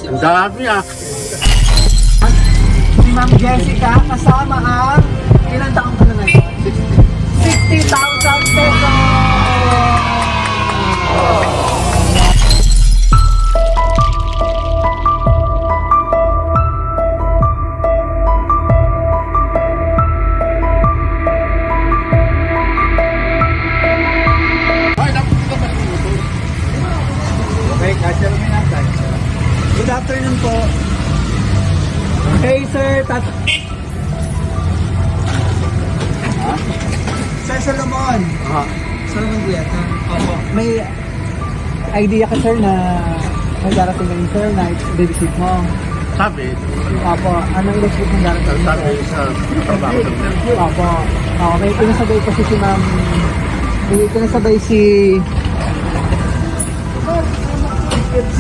Ang dami ah. Si Ma'am Jessica kasama ang ilang taong ka na ngayon? 60,000 pesos! Good afternoon po. Hey sir, Sir Solomon. Solomon Guieta. Opo. May idea ka sir na may darating ngayon sir na babysit mo? Sabi? Opo. Anong babysit mo darating? Sabi sa trabaho. Opo. May pinasabay po si ma'am. May pinasabay si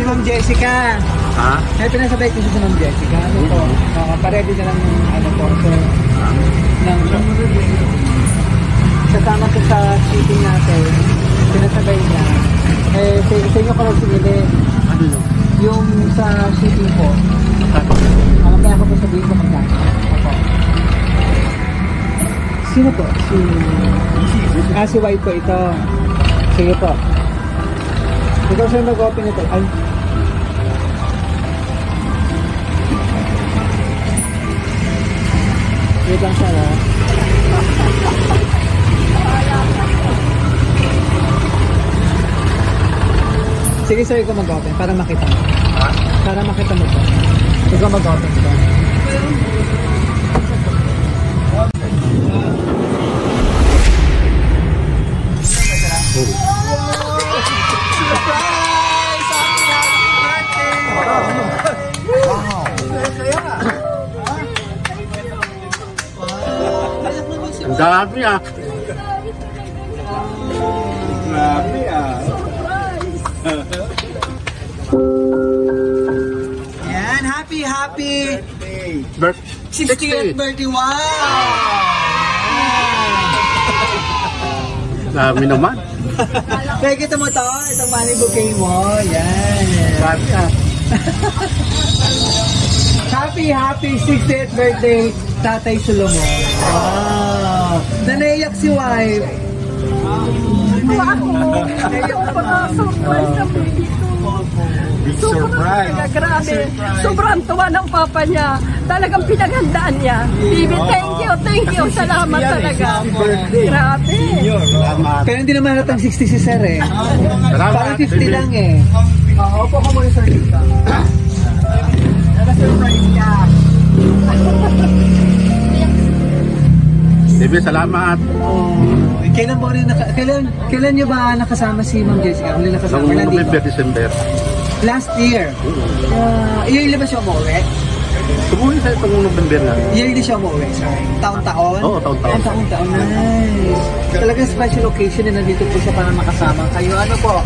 Ma'am Jessica. Ha? May pinasabay ko si Ma'am Jessica. Ano po? Paredy na lang ng ano po. So, kasama ko sa shipping natin. Pinasabay niya. Sa inyo ko lang sinili. Ano yun? Yung sa shipping po. Kaya ako po sabihin ko magkano. Ako. Sino po? Si White po ito. Sige po. Ikaw sir mag-open ito. Ay. Wait lang sir ha. Sige sir, ikaw mag-open para makita mo. Ha? Para makita mo po. Ikaw mag-open ito. Ang dami ah. Grabe ah. Yan, happy 60th birthday. Wow! Dami naman. Kaya kita mo to, itong money bouquet mo. Yan. Dami ah. Happy 60th birthday, Tatay Solomon. Wow! Nanaiyak si wife. Surprise na baby ko. Big surprise. Grabe. Sobrang tuwa ng papa niya. Talagang pinaghandaan niya. Baby, thank you. Salamat talaga. Grabe. Salamat. Kaya hindi naman halatang 60 si Sir eh. Salamat. Parang 50 lang eh. Opo ka muna Sir dito. Naka-surprise ka. Baby, salamat. Kailan po rin kailan niyo ba nakasama si Ma'am Jessica? Huli nakasama Noong na dito? November, December. Last year. Yearly ba siya umuwi? Tumuhin sa itong November na. Yearly siya umuwi, sorry. Taon-taon? Oo, taon-taon. Taon-taon. Nice. Talagang special occasion na nandito po siya para makasama kayo. Ano po?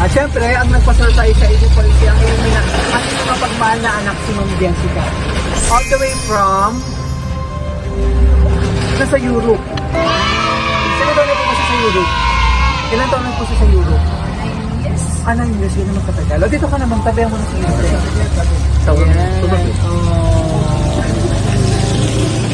Siyempre, ang nagpasurprise sa inyo po ang iyong mapagmahal na anak si Ma'am Jessica. All the way from nasa Europe. Sino daw na po kasi sa Europe? Ilan taon na po siya sa Europe? 9 years. 9 years, yun naman katagal. O dito ka naman, tabihan mo na sa Europe.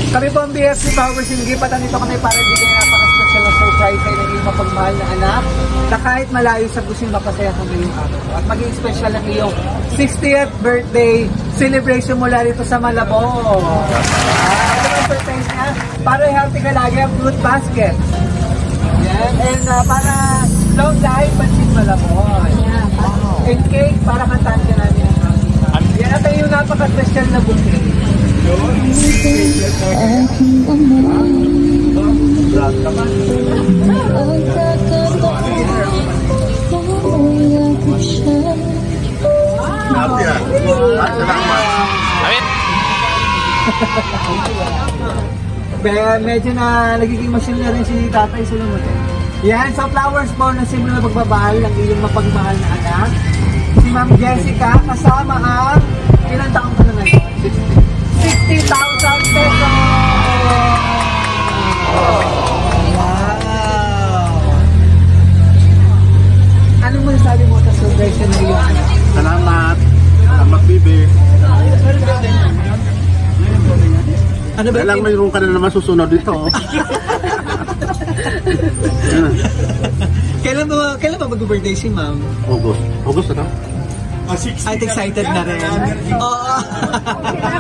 Kami po ang BFC Powers in Gift at andito kami para bigyan napaka-special na surprise sa iyong mapagmahal na anak na kahit malayo sa gusing mapasaya kami yung araw. At maging special ang iyong 60th birthday celebration mula rito sa Malabon. Ito ang surprise niya. Para healthy ka lagi ang fruit basket. Yan. And para long life, pansin Malabon. And cake para kantaan ka namin ang happy. Yan at yung napaka-special na bouquet. Happy ah. Salamat. Medyo na nagiging masin na rin si Tatay Solomon. Yan, sa flowers po na simbolo na pagmamahal ng iyong mapagmahal na anak. Si Ma'am Jessica kasama ang ilang taong ka na ngayon? 60,000 pesos! Wow! Anong masasabi mo sa celebration na iyong anak? Salamat. Salamat, Bibi. Ano ba Kailangan mayroon ka na naman susunod dito. Kailan ba mag-birthday si ma'am? August. August na? Ay, excited na rin. Oo.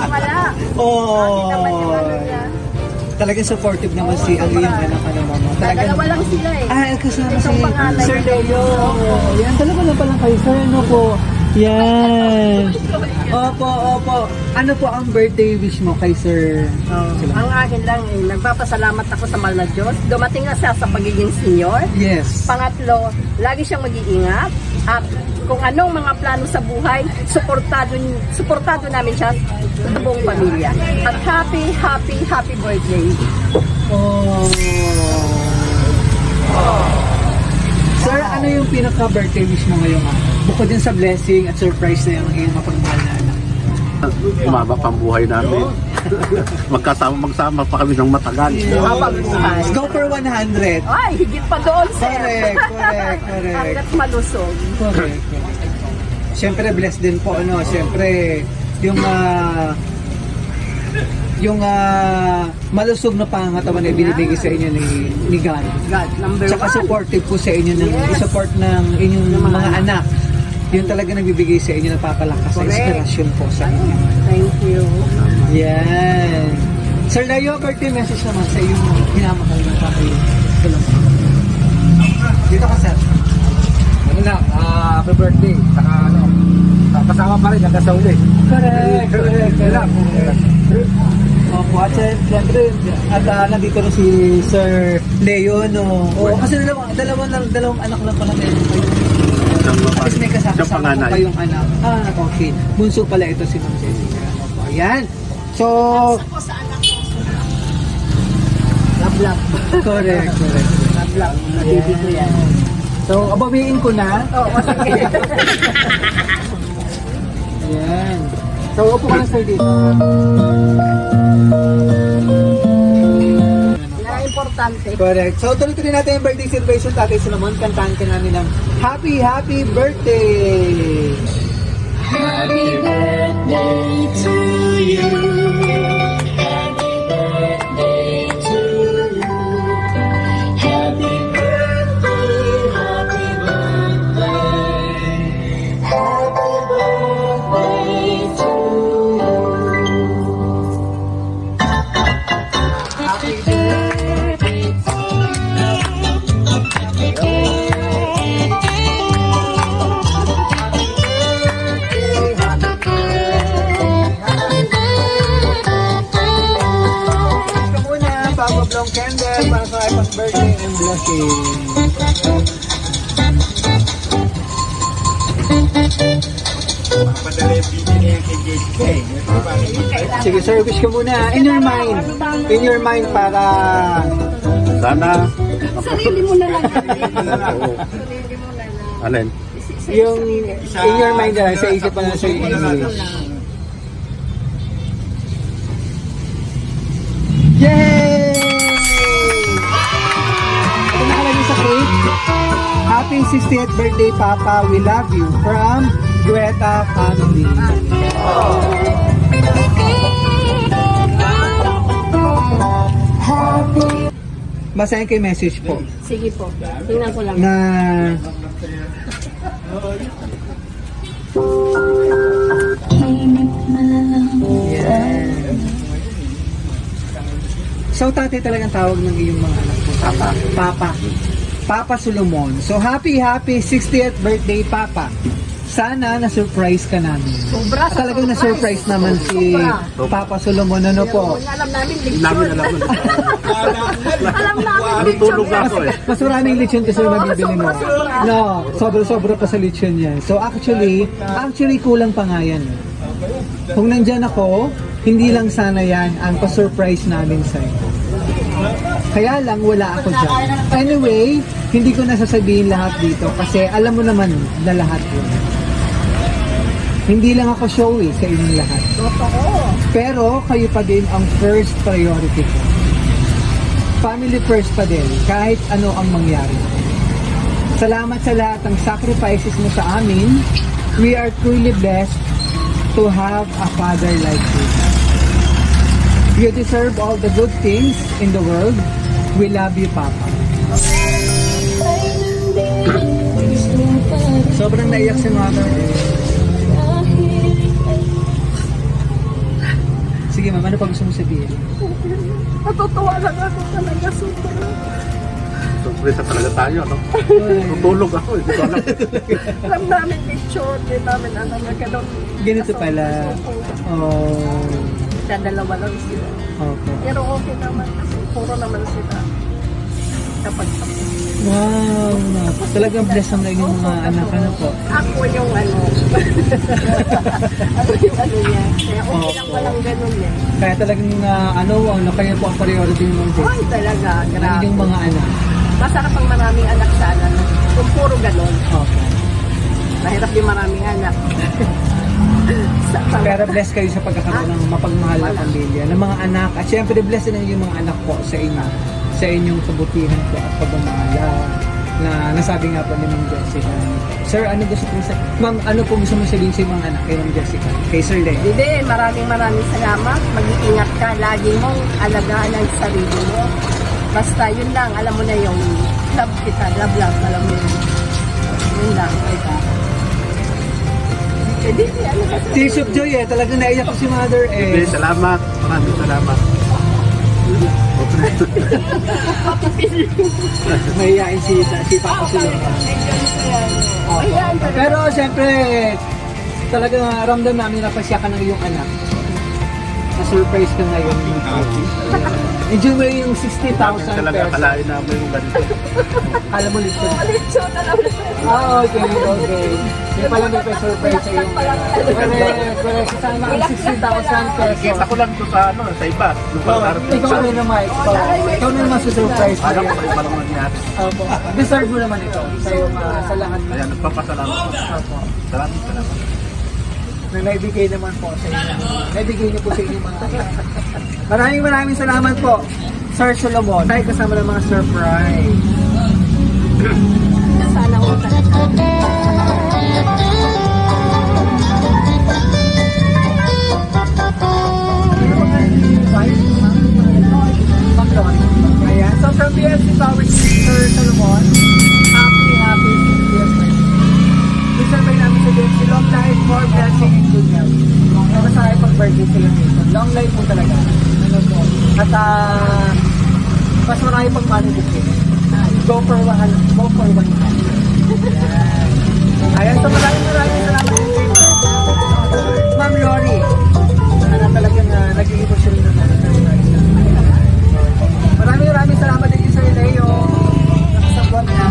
Wala. Oh. Naman yung ano niya. Talagang supportive naman si ang iyong anak ano mama. Dalawa lang sila eh. Ah, kasama si Itong pangalan. Sir Leo. Yan, dalawa lang palang kayo. Sir, ano po? Yan. Opo. Ano po ang birthday wish mo kay Sir? Ang akin lang eh, nagpapasalamat ako sa mahal na Diyos. Dumating na siya sa pagiging senior. Yes. Pangatlo, lagi siyang mag-iingat. At kung anong mga plano sa buhay, suportado namin siya sa buong pamilya. At happy birthday. Oh. Sir, ano yung pinaka-birthday wish mo ngayong araw? Bukod din sa blessing at surprise na yung iyong mapagmahal na anak. Umaba pang buhay namin. Magsama pa kami ng matagal. Habang buhay. Let's go for 100. Ay, higit pa doon, sir. Correct. Hanggat malusog. Correct. Siyempre, blessed din po, ano, siyempre, yung malusog na pangatawan na binibigay sa inyo ni God. God, number Tsaka one. supportive po sa inyo ng Yes. support ng inyong mga anak. Yun talaga nagbibigay sa inyo ng papalakas sa Correct. inspirasyon po sa inyo. Thank you. Yan. Sir Leo, birthday message naman sa iyong hinamahal ng kayo. Dito ka, sir. Ano lang, happy birthday. Saka ano, kasama pa rin hanggang sa uli. Correct. Kailan? Opo, at siyempre, at nandito rin si Sir Leo, no? Oo, kasi dalawang anak lang pala meron kayo. Tapos may kasama Siyang po panganay. kayong anak. Ah, okay. Bunso pala ito si Ma'am Jessica. Opo, ayan. So, Love. correct. Love. Baby ko yan. So, abawiin ko na. Oo, sige. Ayan. So, upo ka na, sir, dito. Importante. Correct. So, tuloy-tuloy natin yung birthday celebration. Tatay Solomon, kantahan ka namin ng happy birthday! Happy birthday to you. Happy birthday to you. Happy birthday, happy birthday. Happy birthday to you. Happy birthday to ka muna, Papa Blong Candle para sa happy birthday and blessing. Padala yung video niya kay Jessica eh. Sige, sir, wish ka muna. In your mind para Sana, Sarili mo na lang. oo. Alin? yung in your mind sa isip pa na sa English. Yay! Ito nakalagay sa cake. Happy 60th birthday, Papa. We love you. From Greta Family. Basahin ko yung message po Sige po. Tingnan ko lang. na so tatay talagang tawag ng iyong mga anak mo. Papa Solomon. So happy 60th birthday, Papa. Sana na-surprise ka namin. Sobra sa Talagang na-surprise naman si Papa Solomon. Ano po? Alam namin, Namin lechon. alam. Alam namin, Natutulog ako eh. Mas maraming lechon kasi nabibili mo. No, sobra pa sa lechon yan. So actually kulang pa nga yan. Kung nandyan ako, hindi lang sana yan ang pa-surprise namin sa'yo. Kaya lang wala ako dyan. Anyway, hindi ko nasasabihin lahat dito kasi alam mo naman na lahat yun. Hindi lang ako showy sa inyong lahat. Pero kayo pa din ang first priority ko. Family first pa din, kahit ano ang mangyari. Salamat sa lahat ng sacrifices mo sa amin. We are truly blessed to have a father like you. You deserve all the good things in the world. We love you, Papa. Sobrang naiyak si mother. Sige ma'am, ano pa gusto mo sabihin? Natutuwa lang ako talaga. Surpresa talaga tayo, no? Tutulog ako, hindi ko alam. Alam namin picture, hindi namin alam na gano'n. Ganito pala. Oh. Dalawa lang sila. Okay. Pero okay naman kasi puro naman sila. Kapag Wow, talagang blessed ang naging mga anak ano po. ako yung ano. Ako yung ano niya. Kaya okay lang walang ganun eh. Kaya talagang kaya po ang priority ng mga Ay talaga, Ang grabe. inyong mga anak. Masarap ang maraming anak sana. Kung puro ganun. Okay. Mahirap din maraming anak. Pero blessed kayo sa pagkakaroon ng mapagmahal na pamilya, ng mga anak. At syempre blessed din yung mga anak po sa inyo. Sa inyong kabutihan po at pagmamahal na nasabi nga po ni Ma'am Jessica. Sir, ano gusto po sa... Ma'am, ano po gusto mo sabihin sa mga anak kay Ma'am Jessica? Kay Sir Len? Hindi, maraming salamat. Mag-iingat ka. Lagi mong alagaan ang sarili mo. Basta yun lang, alam mo na yung love kita, love, alam mo yun. Yun lang, ito. Hindi, ano kasi? Tears of joy talagang naiyak ko si Mother Sige, salamat. Maraming salamat. Mahihain si Papa sila. Ayan, Pero syempre, talagang ramdam namin na pasya ka ng iyong anak. Na-surprise ka ngayon. Enjoy mo yung 60,000 Talaga pesos. kalain namin yung ganito. Alam mo lito. Litso na lang. Okay. Yung pala may pa-surprise sa iyong correct. Sana ang 60,000 pesos. Kita ko lang ito sa iba. Yung pagkarating Ikaw sa... na naman. Ikaw na naman surprise. Alam ko iba naman yan. Opo. Deserve mo naman ito sa lahat Kaya nagpapasalamat ko. Salamat. na naibigay naman po sa inyo. Naibigay niyo po sa inyo mga anak. Maraming salamat po, Sir Solomon. Tayo kasama ng mga surprise. Sana ko talaga. Ayan. So from BFC Power Sir Solomon, happy 60th birthday. Isabay namin sa BFC, long life, more blessing and good health. Kaya masaya pag-birthday celebration. Long life po talaga. Ano po. At mas marami pang money booking. Go for 100. Ayan. So maraming salamat din kay Ma'am Lori. Na talagang nag-iipon siya rin ng Maraming salamat din sa Leo. Nakasabot na.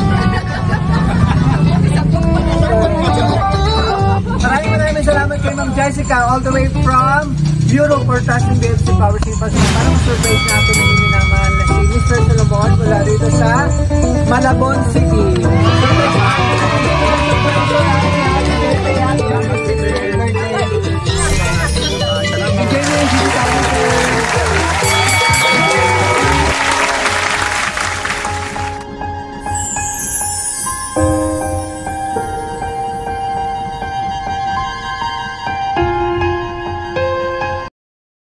Maraming salamat kay Ma'am Jessica all the way from Europe for trusting BFC Power Shippers. Para ma-surprise natin ang inyong naman na si Mr. Solomon mula rito sa Malabon City.